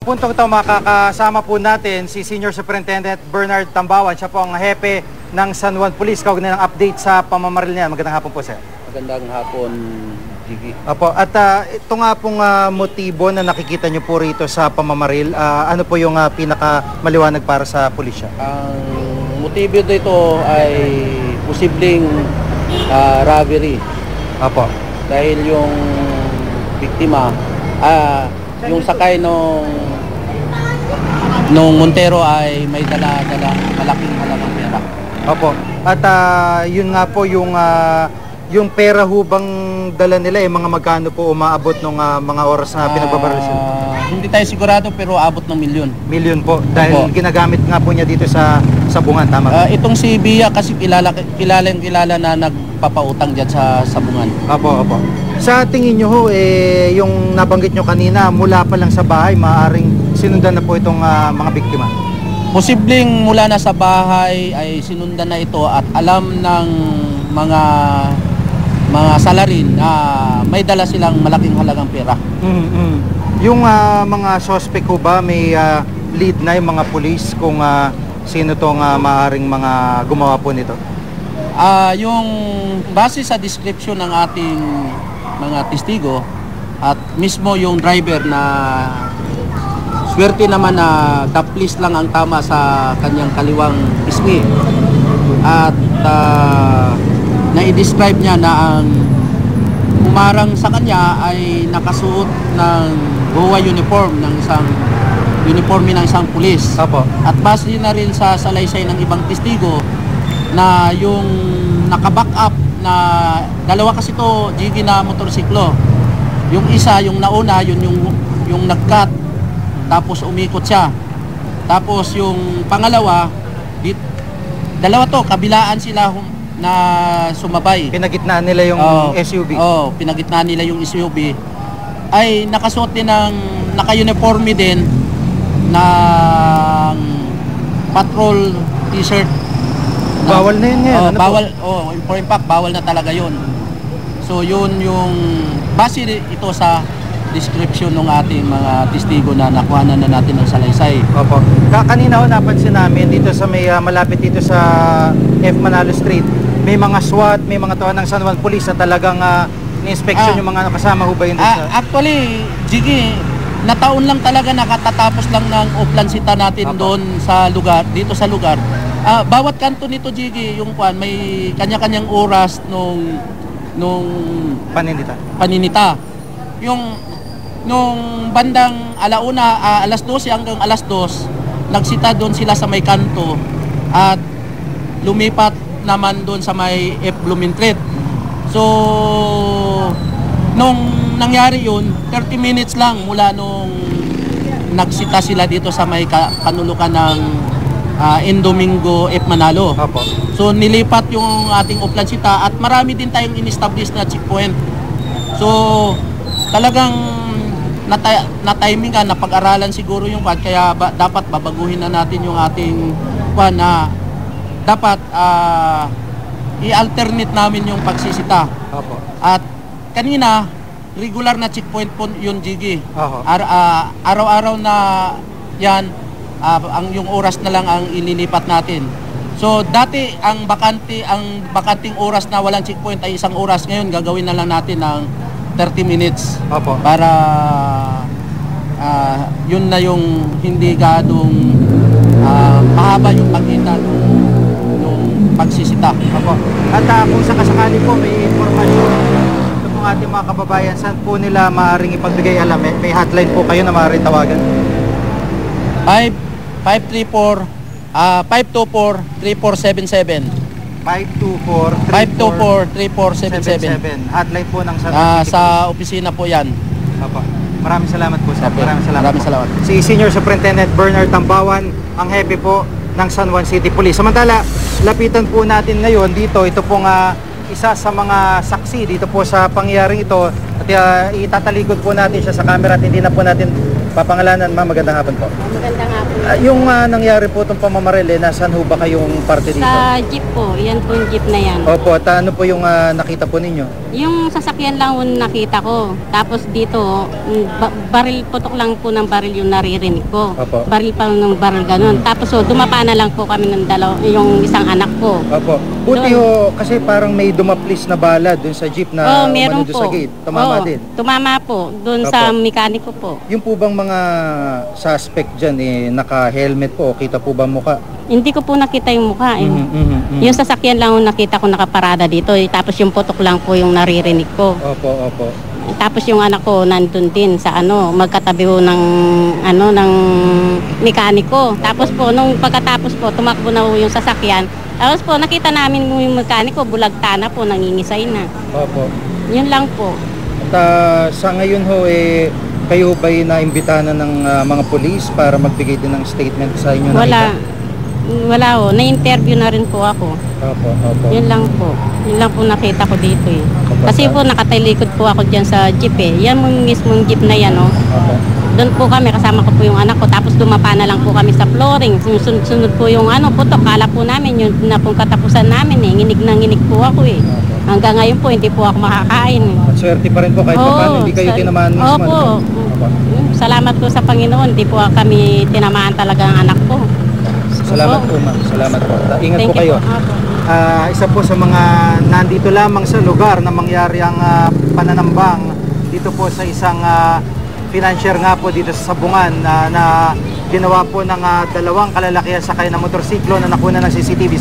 puntong ito makakasama po natin si Senior Superintendent Bernard Tambawan. Siya po ang hepe ng San Juan Police. Kaugnay ng update sa pamamaril niya. Magandang hapon po, sir. Magandang hapon, Jiggy. Opo. At ito nga pong motibo na nakikita niyo po rito sa pamamaril, ano po yung pinakamaliwanag para sa pulisya? Ang motibo dito ay posibleng robbery. Opo. Dahil yung biktima, yung sakay nung Montero ay may dala-dala malaking halagang pera. Opo. At yun nga po yung pera hubang dala nila mga magkano po umaabot ng mga oras na pinagbabaril sila? Hindi tayo sigurado pero abot ng milyon. Milyon po dahil Opo. ginagamit nga po niya dito sa sabungan, tama? Itong si Bia kasi kilala na nagpapautang diyan sa sabungan. Opo, opo. Sa tingin nyo ho, yung nabanggit nyo kanina, mula pa lang sa bahay, maaaring sinundan na po itong mga biktima? Posibleng mula na sa bahay ay sinundan na ito at alam ng mga salarin na may dala silang malaking halagang pera. Yung mga suspect ko ba, may lead na yung mga police kung sino tong maaaring mga gumawa po nito? Yung base sa description ng ating mga testigo at mismo yung driver na swerte naman na taplis lang ang tama sa kanyang kaliwang pisngi at na-describe niya na ang umarang sa kanya ay nakasuot ng BOA uniform ng isang pulis. Opo. At base na rin sa salaysay ng ibang testigo na yung naka-back up na dalawa kasi to Jiggy na motorsiklo. Yung isa, yung nauna, yung nag-cut tapos umikot siya. Tapos yung pangalawa, dalawa to, kabilaan sila na sumabay. Pinagitnaan nila yung SUV? Pinagitnaan nila yung SUV. Ay nakasuot din ng, naka-uniforme din ng patrol t-shirt. Bawal na yun ngayon? Bawal, for impact, bawal na talaga yun. So yun yung base ito sa description ng ating mga testigo na nakuha na natin ng salaysay. Opo. Kanina ho napansin namin dito sa may malapit dito sa F. Manalo Street, may mga SWAT, may mga tao ng San Juan Police na talagang ni-inspection yung mga kasama ho ba yun? Actually, Jiggy, nataon lang talaga nakatatapos lang ng oplansita natin doon sa lugar, dito sa lugar. Bawat kanto nito, Jiggy, yung may kanya-kanyang oras nung paninita. Nung bandang alas 12 hanggang alas 2, nagsita doon sila sa may kanto at lumipat naman doon sa may F. Blumentritt. So, nung nangyari yun, 30 minutes lang mula nung nagsita sila dito sa may kanulukan ng Indomingo F. Manalo. Opo. So nilipat yung ating oplansita at marami din tayong in-establish na checkpoint. So talagang na-timingan, napag-aralan siguro yung kaya dapat babaguhin na natin yung ating na dapat i-alternate namin yung pagsisita. Opo. At kanina regular na checkpoint po yun, Jiggy. Araw-araw na yan, yung oras na lang ang ililipat natin. So dati ang bakanting oras na walang checkpoint ay 1 oras. Ngayon gagawin na lang natin ng 30 minutes. Opo. Para yun na yung hindi gadong mahaba yung pagkita nung pagsisita. Opo. At kung sakasakali po may informasyon sa mga ating mga kababayan, saan po nila maaaring ipagbigay alam? May hotline po kayo na maaaring tawagan? 524-3477. 524-3477. Hotline po ng sa opisina po yan. Opo. Maraming salamat po, sir. Okay. Maraming salamat. Si Senior Superintendent Bernard Tambawan, ang hepe po ng San Juan City Police. Samantala, lapitan po natin ngayon dito, ito pong isa sa mga saksi dito po sa pangyayaring ito at itatalikod po natin siya sa camera at hindi na po natin papangalanan. Ma'am, magandang hapon po. Magandang hapon. Yung nangyari po itong pamamaril, nasaan ho ba kayong parte dito? Sa jeep po, yan po yung jeep na yan. Opo, at ano po yung nakita po ninyo? Yung sasakyan lang yung nakita ko. Tapos dito, baril, putok lang po ng baril yung naririnig ko. Opo. Baril pa ng baril ganun. Tapos dumapa na lang po kami ng yung isang anak ko. Opo. Buti ho, kasi parang may dumaplis na bala dun sa jeep na meron umano doon po. sa gate. Tumama din. Tumama po, dun Opo. sa mekaniko po. Yung po bang mga suspect dyan, naka-helmet po? Kita po ba mukha? Hindi ko po nakita yung mukha eh. Yung sasakyan lang yung nakita ko nakaparada dito. Tapos yung putok lang po yung naririnig ko. Opo, opo. Tapos yung anak ko nandun din sa magkatabi ho ng ng mekaniko. Tapos po nung pagkatapos po tumakbo na ho yung sasakyan. Tapos po nakita namin yung mekaniko bulagta na po, nangingisay na. Opo. Yun lang po. At sa ngayon ho, kayo ba'y naimbitahan na ng mga pulis para magbigay din ng statement sa inyo? Wala ho. Na-interview na rin po ako. Opo, opo. Yun lang po. Yun lang po nakita ko dito eh. Kasi po nakatalikod po ako dyan sa jeep eh. Yan mo mismong jeep na yan Opo. Doon po kami, kasama ko po yung anak ko. Tapos dumapa na lang po kami sa flooring. Sunod po yung putok. Kala po namin yun na pong katapusan namin eh. Nginig na nginig po ako eh. Hanggang ngayon po hindi po ako makakain. At swerte pa rin po kahit paano hindi kayo tinamaan mismo. Opo. Opo. Salamat po sa Panginoon. Hindi po kami tinamaan talaga ang anak ko. Salamat po, ma'am. Salamat po. Ingat Thank po you kayo. po. Opo. Isa po sa mga nandito lamang sa lugar na mangyari ang pananambang dito po sa isang financier nga po dito sa Sabungan na ginawa po ng dalawang kalalakihan sakay na motorsiklo na nakuna ng CCTV.